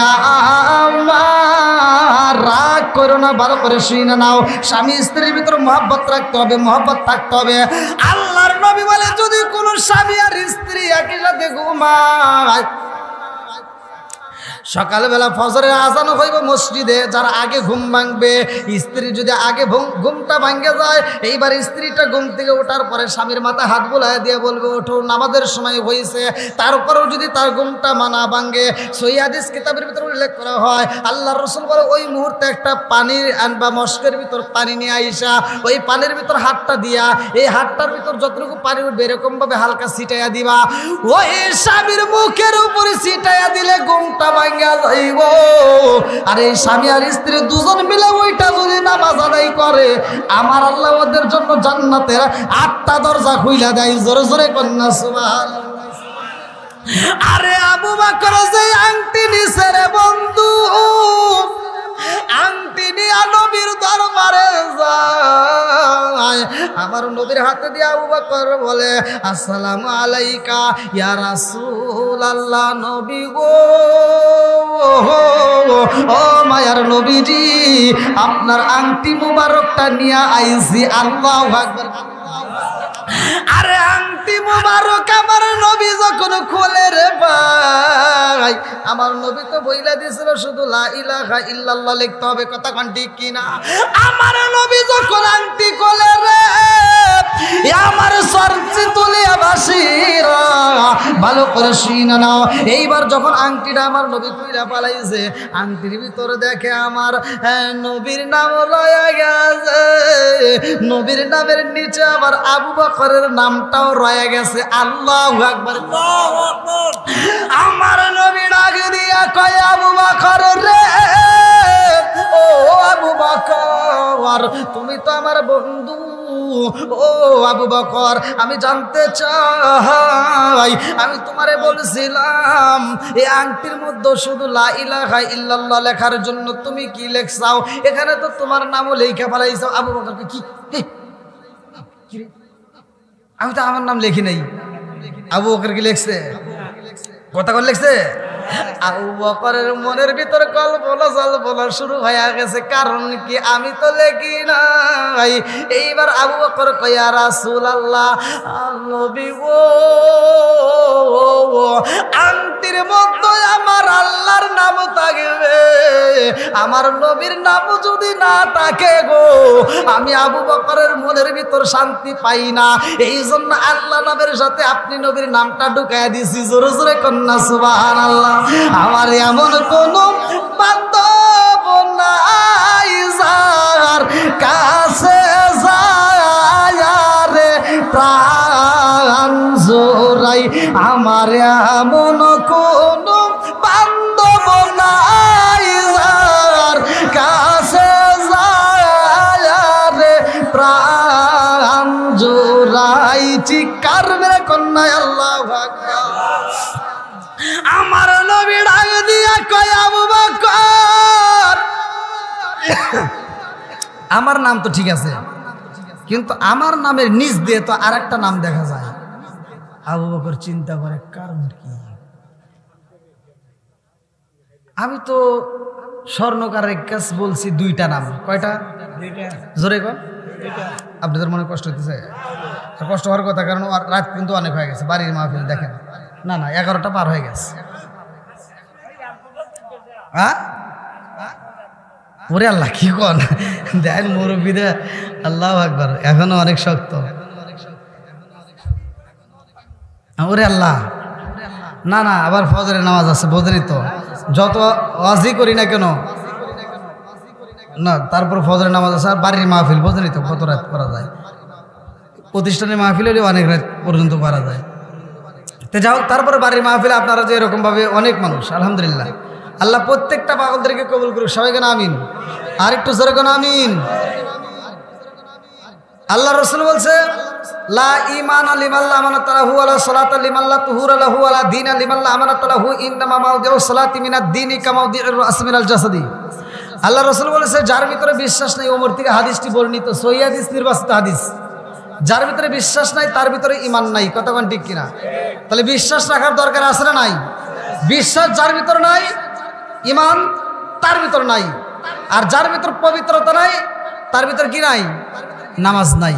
আমার রাগ করো না, ভালো করে শুনে নাও। স্বামী স্ত্রীর ভিতরে মহব্বত রাখতে হবে, মহব্বত থাকতে হবে। আল্লাহর নবী বলে যদি কোনো স্বামী আর স্ত্রী একই সাথে ঘুমায়, সকালবেলা ফজরের আজান হইব মসজিদে, যারা আগে ঘুম ভাঙবে, স্ত্রী যদি আগে ঘুমটা ভাঙে যায়, এইবার স্ত্রীটা ঘুম থেকে ওঠার পরে স্বামীর মাথা হাত বুলায় দিয়ে বলবে ওঠো নামাজের সময় হয়েছে, তারপরেও যদি তার ঘুমটা মানা ভাঙে, সহিহ হাদিস কিতাবের ভিতরে উল্লেখ করা হয় আল্লাহর রাসূল বলে ওই মুহূর্তে একটা পানির আনবা, মস্কের ভিতর পানি নিয়ে আইসা ওই পানির ভিতর হাতটা দিয়া, এই হাতটার ভিতর যতটুকু পানি উঠবে এরকম ভাবে হালকা ছিটাইয়া দিবা, ওই স্বামীর মুখের উপরে ছিটাইয়া দিলে ঘুমটা ভাঙে যাইব। আর এই স্বামী আর স্ত্রী দুজন মিলে ওইটা যদি নামাজ আদায় করে, আমার আল্লাহ ওদের জন্য জান্নাতের 8টা দরজা খুইলা দেয়। জোরে জোরে কন্যা সুবহানাল্লাহ। আরে আবু বকর যে আংটি নিছে রে বন্ধু, আংটি নিয়া নবীর দরবারে যায়, আমার নবীর হাতে দিয়ে আবু বকর বলে আসসালামু আলাইকা ইয়া রাসূলুল্লাহ, নবী গো, ও মায়ার নবীজি আপনার আংটি মুবারকটা নিয়ে আইছি। আল্লাহু আকবার। আরে আংটি মুবারক আমার নবী যখন খোলে রে ভাই, আমার নবী তো বইলা দিয়েছিল শুধু লা ইলাহা ইল্লাল্লাহ লিখতে হবে, কথা কোন ঠিক কিনা? আমার নবী যখন আংটি খোলে রে, আমার সরচি তুলিয়া বাসিরা, ভালো করে শুনে নাও। এইবার যখন আংটিটা আমার নবী কইরা পালাইছে, আংটির ভিতরে দেখে আমার নবীর নাম লয়া গেছে, নবীর নামের নিচে আবার আবু বকরের নামটাও রয়ে গেছে। আল্লাহু আকবার। আমার নবী ডাক দিয়া কয় আবু বকর রে, ও আবু বকর তুমি তো আমার বন্ধু, ও আবু বকর আমি জানতে চাই, আমি তোমারে বলছিলাম এই আংটির মধ্যে শুধু লা ইলাহা ইল্লাল্লাহ লেখার জন্য তুমি কি লেখছাও, এখানে তো তোমার নামও লেখা ফেলাইছো। আবু বকরকে কি, আমি তো আমার নাম লিখি নাই। আবু বকর কি লিখছে? কথা কোন লিখছে? আবু বকরের মনের ভিতর কল্পনা জল্পনা শুরু হয়ে গেছে, কারণ কি আমি তো লেখি নাই। এইবার আবু বকর কয় ইয়া রাসূলুল্লাহ, নবী গো, আংটির মধ্যে আমার আল্লাহর নাম থাকবে, আমার নবীর নাম যদি না থাকে গো, আমি আবু বকরের মনের ভিতর শান্তি পাই না, এই জন্য আল্লাহ নামের সাথে আপনি নবীর নামটা ঢুকাইয়া দিছি। জোরে জোরে কন্যা সুবহানাল্লাহ। আমার এমন কোন বান্ধব নাই যার কাছে যায় রে প্রাণ জোড়াই, আমার এমন কোন বান্ধব নাই যার কাছে যায় রে প্রাণ জোড়াই। চিৎকার মেরে কন্যা আল্লাহু আকবার। আমার নবী ডাক দিয়া কয় আবু বকর, আমার নাম তো ঠিক আছে, কিন্তু আমার নামের নিচ দিয়ে তো আর একটা নাম দেখা যায়। আবু বকর চিন্তা করে কারণ কি, আমি তো স্বর্ণকারের কাছে বলছি 2টা নাম, কয়টা? জোরে কর। আপনাদের মনে কষ্ট হইতেছে? কষ্ট হওয়ার কথা, কারণ রাত কিন্তু অনেক হয়ে গেছে, বাড়ির মাহফিল দেখেন না, 11টা পার হয়ে গেছে। হ্যাঁ ওরে আল্লাহ কি কন দেন মুরব্বীরা, আল্লাহু আকবার, এখনো অনেক শক্ত। ওরে আল্লাহ, না না, আবার ফজরের নামাজ আছে, বোঝেনি তো, যত ওয়াজি করি না কেন না, তারপর ফজরের নামাজ আছে, আর বাড়ির মাহফিল বোঝেনি তো কত রাত করা যায়, প্রতিষ্ঠানের মাহফিল হলেও অনেক রাত পর্যন্ত করা যায়। তো যাই হোক, তারপরে বাড়ির মাহফিলে আপনারা যে এরকমভাবে অনেক মানুষ, আলহামদুলিল্লাহ, আল্লাহ প্রত্যেকটা পাগলদেরকে কবুল করুক, সবাই কেন আমিন, আর একটু জোরে কেন আমিন। আল্লাহ রাসূল বলছে, লা ঈমানা লিমান লা আমানাতা লাহু ওয়া লা সালাতা লিমান লা তুহুরা লাহু ওয়া লা দীনা লিমান লা আমানাতা লাহু, ইন্নামা মাওদিউ সালাতি মিনাদ দীনি কামাওদিউর রাস মিনাল জাসাদি। আল্লাহ রাসূল বলেছে, যার ভিতরে বিশ্বাস নেই, ওমর থেকে হাদিসটি বর্ণিত, সহিহ হাদিস, নির্বাচিত হাদিস, যার ভিতরে বিশ্বাস নাই তার ভিতরে ঈমান নাই। কতক্ষণ ঠিক কিনা? তাহলে বিশ্বাস রাখার দরকার আছে না নাই? বিশ্বাস যার ভিতরে নাই, ঈমান তার ভিতর নাই, আর যার ভিতর পবিত্রতা নাই তার ভিতর কি নাই? নামাজ নাই।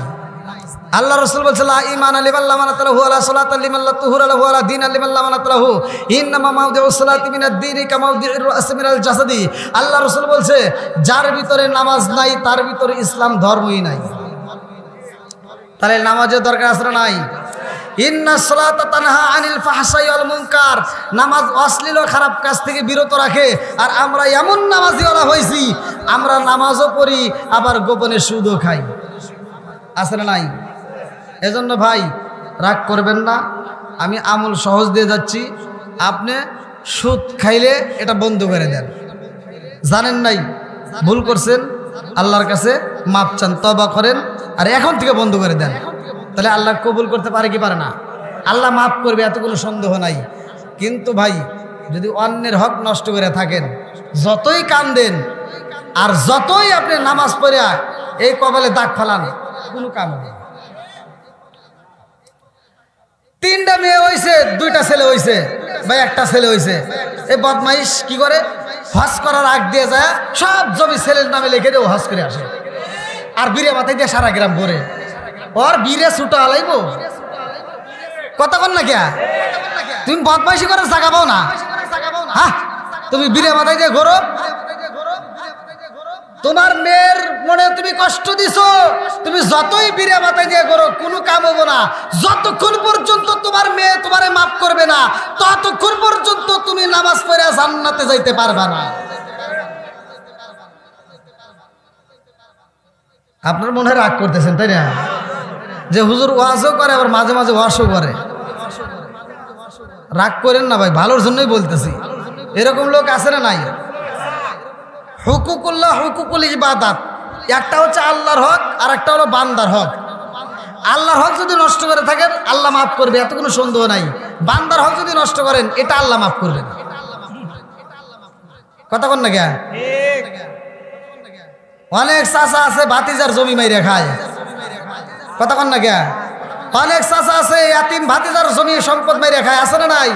আল্লাহ রাসূল বলছে, লা ঈমানা লিমান লা আমানাতা লাহু ওয়া লা সালাতা লিমান লা তুহুরা লাহু ওয়া লা দীনা লিমান লা আমানাতা লাহু, ইন্নামা মাওদিউ সালাতি মিনাদ দীনি কামাওদিউর রাস মিনাল জাসাদি। আল্লাহ রাসূল বলছে, যার ভিতরে নামাজ নাই তার ভিতরে ইসলাম ধর্মই নাই। তাহলে নামাজের দরকার আছে না নাই? ইন্না সালাতা তানহা আনিল ফাহশাই ওয়াল মুনকার, নামাজ অশ্লীল ও খারাপ কাজ থেকে বিরত রাখে। আর আমরা এমন নামাজিওয়ালা হয়েছি, আমরা নামাজও পড়ি আবার গোপনে সুদও খাই, আছে না নাই? এজন্য ভাই রাগ করবেন না, আমি আমল সহজ দিয়ে যাচ্ছি, আপনি সুদ খাইলে এটা বন্ধ করে দেন। জানেন নাই, ভুল করছেন, আল্লাহর কাছে মাপ চান, তওবা করেন, আর এখন থেকে বন্ধ করে দেন। তাহলে আল্লাহ কবুল করতে পারে কি পারে না? আল্লাহ মাফ করবে, এত কোনো সন্দেহ নাই। কিন্তু ভাই যদি অন্যের হক নষ্ট করে থাকেন, যতই কান্দেন আর যতই আপনি নামাজ পড়িয়া এই কপালে দাগ ফালান, কোনো কাম হবে না। 3টা মেয়ে হয়েছে, 2টা ছেলে হয়েছে, ভাই একটা ছেলে হয়েছে, এই বদমাইশ কি করে, হজ করার আগ দিয়ে যায় সব জমি ছেলের নামে লিখে দিয়ে হজ করে আসে, আর বীরে মাথায় দিয়ে সারা গ্রাম ভরে, ওর বীরে ছুটো আলাইব। কতক্ষণ না কে তুমি বদমাইশি করে জাগা পাও না? হ্যাঁ, তুমি বীরে মাথায় দিয়ে ঘোরো, তোমার মেয়ের মনে তুমি কষ্ট দিছো, তুমি যতই বীরে মাথায় দিয়ে ঘোরো কোনো কাম হবো না। যতক্ষণ পর্যন্ত তোমার মেয়ে তোমারে মাফ করবে না, ততক্ষণ পর্যন্ত তুমি নামাজ পড়ে জান্নাতে যাইতে পারবে না। আপনার মনে হয় রাগ করতেছেন, তাই না? যে হুজুর ওয়াজও করে আবার মাঝে মাঝে ওয়াশও করে, রাগ করেন না ভাই, ভালোর জন্যই বলতেছি। এরকম লোক আছে না নাই? হুকুকুল্লাহ, হুকুকুল ইবাদাত, একটা হচ্ছে আল্লাহর হক আর একটা হলো বান্দার হক। আল্লাহর হক যদি নষ্ট করে থাকেন আল্লাহ মাফ করবে, এত কোনো সন্দেহ নাই। বান্দার হক যদি নষ্ট করেন এটা আল্লাহ মাফ করবেন। কথা কন না কে? অনেক চাচা আছে ভাতিজার জমি মাইরে খায়, কথা কন না কে? অনেক চাচা আছে ইয়াতিম ভাতিজার জমি সম্পদ মাইরে খায়, আছে না নাই?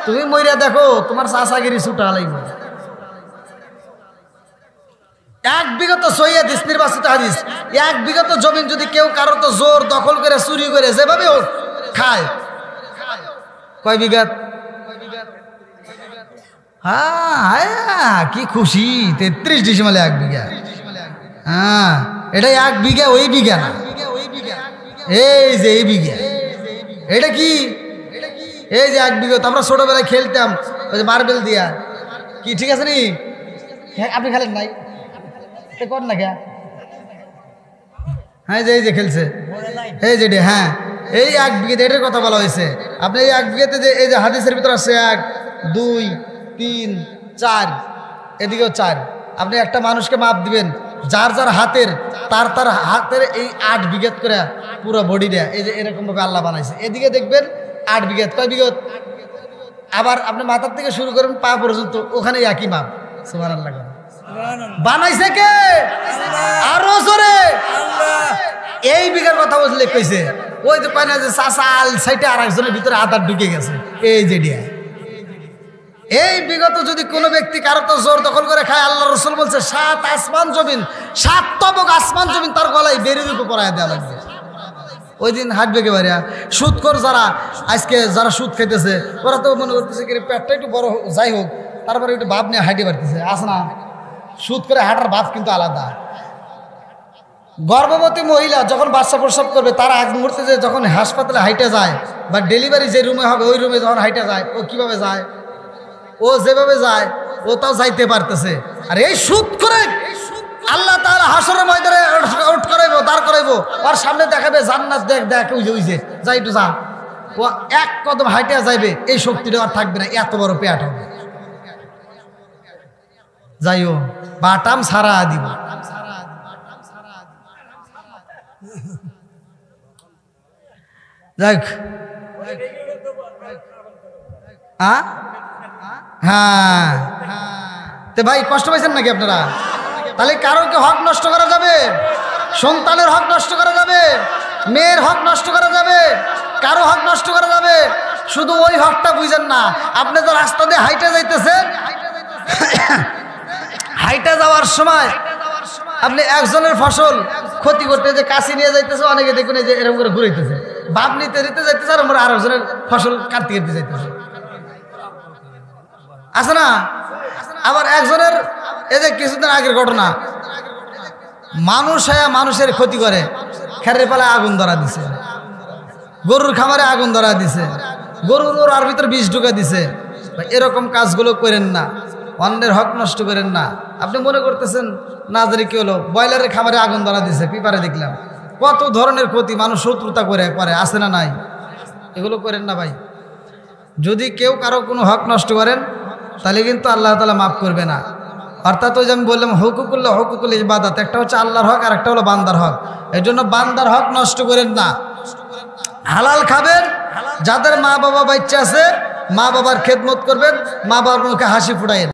তুমি মইরা দেখো, তোমার চাচাগিরি ছুটা লাগবে। এক বিগত সহিহ হাদিস, নির্বাচিত হাদিস, এক বিগত জমিন যদি কেউ কারো তো জোর দখল করে চুরি করে যেভাবে হোক খায়, কয় বিঘাত? হ্যাঁ, কি খুশি, 33 ডিসিমালে 1 বিঘা। হ্যাঁ, এটা 1 বিঘা, ওই বিঘা না, এই যে এই বিঘা। এটা কি? এই যে 1 বিঘা। আমরা ছোটবেলায় খেলতাম ওই যে মার্বেল দিয়া, কি ঠিক আছে নি? আপনি খেলেন নাই? কর না কে? হ্যাঁ, এই যে খেলছে, এই যে, হ্যাঁ, এই 1 বিঘাতে এটার কথা বলা হয়েছে। আপনি এই 1 বিঘাতে যে এই যে হাদিসের ভিতরে আছে 1 2 3 4, এদিকেও 4, আপনি একটা মানুষকে মাপ দিবেন, যার যার হাতের তার হাতের এই 8 বিঘাত করে পুরো বডি দেয়া, এই যে এরকম ভাবে আল্লাহ বানাইছে। এদিকে দেখবেন 8 বিঘাত, কয় বিঘাত? আবার আপনি মাথার থেকে শুরু করেন পা পর্যন্ত, ওখানে একই মাপ। সুবহানাল্লাহ। বানাইছে কে? আরো জোরে। এই বিঘার কথা বুঝলে কইছে, ওই যে কয় না যে চাচা আল সাইটে আর একজনের ভিতরে আধার ঢুকে গেছে, এই যে ডিয়া। এই বিগত যদি কোনো ব্যক্তি কারো তো জোর দখল করে খায়, আল্লাহ রাসূল বলছে 7 আসমান জমিন, 7 তবক আসমান জমিন তার গলায় বেরিয়ে রূপে পরায় দেওয়া লাগবে। ওই দিন হাঁটবে কে বাড়িয়া? সুদখোর যারা আজকে যারা সুদ খেতেছে, ওরা তো মনে করতেছে কি পেটটা একটু বড় যাই হোক, তারপরে একটু বাপ নিয়ে হাঁটে বাড়তেছে, আসে না? সুদ করে হাঁটার বাপ কিন্তু আলাদা। গর্ভবতী মহিলা যখন বাচ্চা প্রসব করবে তার আগ মুহূর্তে যে যখন হাসপাতালে হাইটে যায় বা ডেলিভারি যে রুমে হবে ওই রুমে যখন হাইটে যায়, ও কিভাবে যায়? ও যেভাবে যায় ও তাও যাইতে পারতেছে। আর এই সুদ করে আল্লাহ তাআলা হাসরের ময়দানে আউট করাইবো, দাঁড় করাইবো, আর সামনে দেখাবে জান্নাত, দেখ দেখ ওই যে যাই একটু যা। ও এক কদম হাইটে যাইবে, এই শক্তিটা আর থাকবে না, এত বড় পেট হবে। যাইও বাটাম সারা দিব। যাক, হ্যাঁ তো ভাই কষ্ট পাইছেন নাকি আপনারা? তাহলে কারোকে হক নষ্ট করা যাবে? সন্তানের হক নষ্ট করা যাবে? মেয়ের হক নষ্ট করা যাবে? কারো হক নষ্ট করা যাবে? শুধু ওই হকটা বুঝেন না। আপনি তো রাস্তা দিয়ে হাইটে যাইতেছেন, হাইটে যাওয়ার সময় আপনি একজনের ফসল ক্ষতি করতে যে কাশি নিয়ে যাইতেছে, অনেকে দেখুন এই যে এরকম করে ঘুরাইতেছে, বাপ নিতে নিতে যাইতেছে আর আমরা আরেকজনের ফসল কাটতে কাটতে যাইতেছে, আছে না? আবার একজনের এই যে কিছুদিন আগের ঘটনা, মানুষ মানুষের ক্ষতি করে, খেরের পালায় আগুন ধরা দিছে, গরুর খামারে আগুন ধরা দিছে, গরুর আর ভিতরে বিষ ঢুকা দিছে। এরকম কাজগুলো করেন না, অন্যের হক নষ্ট করেন না। আপনি মনে করতেছেন না জানি কি হলো, ব্রয়লারের খামারে আগুন ধরা দিছে, পেপারে দেখলাম কত ধরনের ক্ষতি, মানুষ শত্রুতা করে আসে না নাই? এগুলো করেন না ভাই। যদি কেউ কারো কোনো হক নষ্ট করেন তাহলে কিন্তু আল্লাহ তাআলা মাফ করবে না। অর্থাৎ ওই যে আমি বললাম হুকুকুল ইবাদত, একটা হচ্ছে আল্লাহর হক আর একটা হলো বান্দার হক। এর জন্য বান্দার হক নষ্ট করেন না। হালাল খাবেন, যাদের মা বাবা বাচ্চা আছে মা বাবার খেদমত করবেন, মা বাবার মুখে হাসি ফুটাইন।